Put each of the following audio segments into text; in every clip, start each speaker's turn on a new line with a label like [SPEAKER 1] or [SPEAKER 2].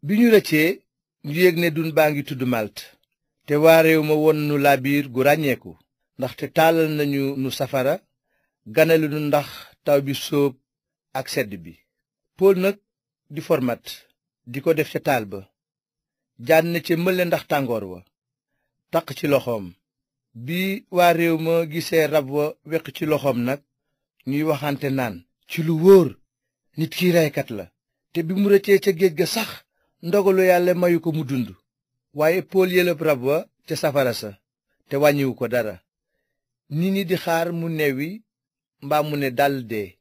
[SPEAKER 1] bi ñu rëccee ñu yég ne dun baa ngi tudd Malt te waa réew ma won nu laabiir gu ràññeeku ndaxte taalal nañu nu safara ganale nu ndax taw bi sóob ak sedd bi. Pool nag di format di ko def ca taal ba jaan na ca mële ndax tàngoor wa taq ci loxoom. bi waa réew ma gisee rab wa weq ci loxoom nag ñuy waxante naan ci lu wóor nit ki reykat la te bi mu rëccee ca géej ga sax ndogalu yàlla mayu ko mu dund. waaye Pool yëlëb rab wa ca safara sa te wàññiwu ko dara. nit ñi di xaar mu newwi mbaa mu ne dal dee.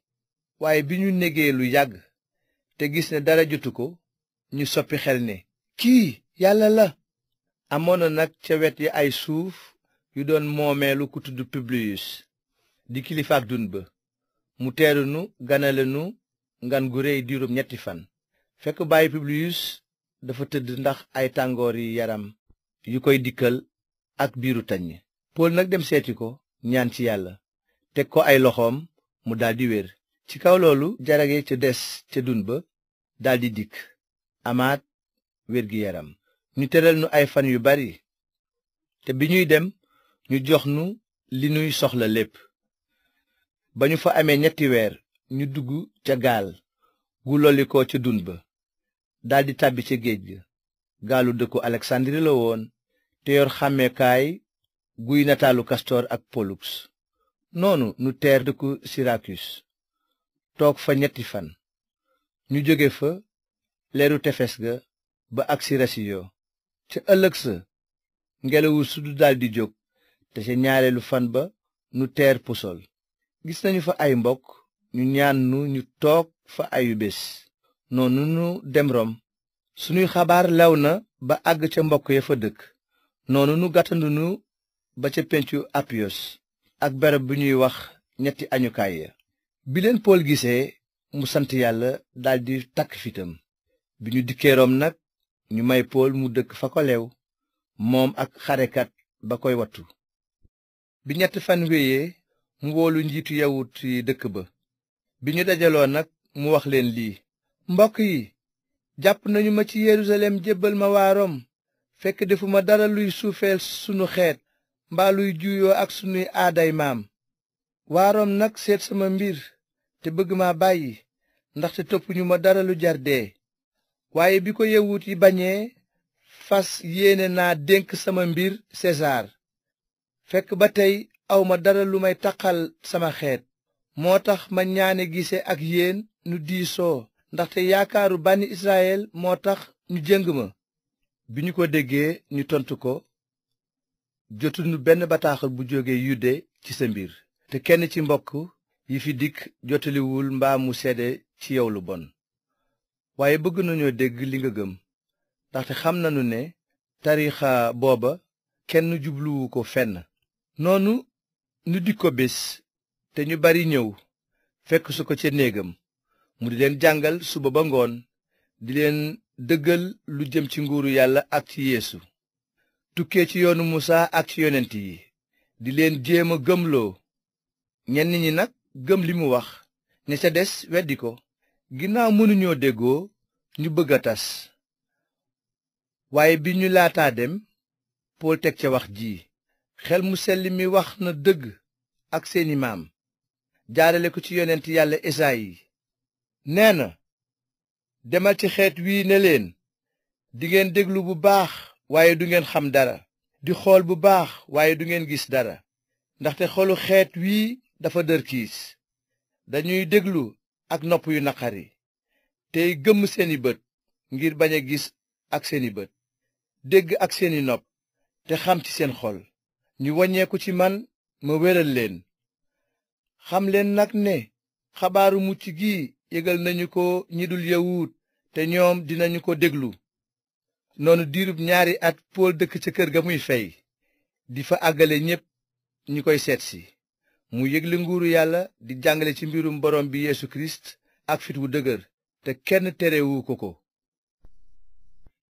[SPEAKER 1] waaye bi ñu negee lu yàgg te gis ne dara jotu ko ñu soppi xel ne kii yàlla la. amoon na nag ca wet yi ay suuf yu doon moomeelu ku tudd Publius di kilifaak dun ba. mu teeru nu ganale nu ngan gu réy diirum 3 fan. fekk bàyyi Publius dafa tëdd ndax ay tàngoor yi yaram yu koy dikkal ak biiru taññ. Pool nag dem seeti ko ñaan ci yàlla teg ko ay loxoom mu daldi wér. ci kaw loolu jarage ca des ca dun ba daldi dikk amaat wér gi yaram. ñu tëral nu ay fan yu bari te bi ñuy dem ñu jox nu li nuy soxla lépp. ba ñu fa amee 3 weer ñu dugg ca gaal gu lollikoo ca dun ba daldi tàbbi ca géej ga. gaalu dëkku Aleksandri la woon te yor xàmmeekaay guy nataalu Kastor ak Poluks. noonu nu teer dëkku Sirakus toog fa 3 fan. ñu jóge fa leeru tefes ga ba agsi Rasiyo. ca ëllëg sa ngelawu sudu daldi jóg te ca ñaareelu fan ba nu teer Pusol. gis nañu fa ay mbokk ñu ñaan nu ñu toog fa ayu bés. noonu nu dem Rom. sunuy xabaar lew na ba àgg ca mbokk ya fa dëkk. noonu nu gàttandu nu ba ca pencu Apiyos ak barab bu ñuy wax ñetti añukaay ya. bi leen Pool gisee mu sant yàlla daldi takk fitam. bi ñu dikkee Rom nag ñu may Pool mu dëkk fa ko lew moom ak xarekat ba koy wattu. bi 3 fan wéyee mu woolu njiitu yawut yi dëkk ba. bi ñu dajaloo nag mu wax leen lii: mbokk yi, jàpp nañu ma ci Yerusalem jébbal ma waa Rom fekk defuma dara luy suufeel sunu xeet mbaa luy juuyoo ak sunuy aaday maam. waa Rom nag seet sama mbir te bëgg ma bàyyi ndaxte toppuñu ma dara lu jar dee. waaye bi ko yawut yi bañee fas yéene naa dénk sama mbir Sesaar fekk ba tey awma dara lu may taqal sama xeet. moo tax ma ñaane gise ak yéen nu diisoo ndaxte yaakaaru bànni Israyel moo tax ñu jëng ma. bi ñu ko déggee ñu tontu ko: jotuñu benn bataaxal bu jóge Yude ci sa mbir te kenn ci mbokk yi fi dikk jotaliwul mbaa mu seede ci yow lu bon. waaye bëgg nañoo dégg li nga gëm ndaxte xam nañu ne tariixa booba kenn jubluwu ko fenn. noonu ñu dik ko bés te ñu bari ñëw fekk su ko ca néegam mu di leen jàngal suba ba ngoon di leen dëggal lu jëm ci nguuru yàlla ak ci Yeesu tukkee ci yoonu Musaa ak ci yonent yi di leen jéem a gëmloo. ñenn ñi nag gëm li mu wax ña ca des weddi ko. ginnaaw mënuñoo déggoo ñu bëgg a tas. waaye bi ñu laataa dem Pool teg ca wax ji: xel mu sell mi wax na dëgg ak seeni maam jaarale ko ci yonent yàlla Esayi. nee na, demal ci xeet wii ne leen, dingeen déglu bu baax waaye du ngeen xam dara, di xool bu baax waaye du ngeen gis dara, ndaxte xolu xeet wii dafa dërkiis. dañuy déglu ak nopp yu naqari tey gëmm seeni bët ngir bañ a gis ak seeni bët, dégg ak seeni nopp te xam ci seen xol, ñu waññeeku ci man ma wéral leen. xam leen nag ne xabaaru mucc gi yégal nañu ko ñi dul yawut te ñoom dinañu ko déglu. noonu diirub 2 at Pool dëkk ca kër ga muy fey di fa àggale ñépp ñi koy seetsi. mu yégle nguuru yàlla di jàngale ci mbirum borom bi Yeesu Kirist ak fit wu dëgër te kenn terewu ko ko.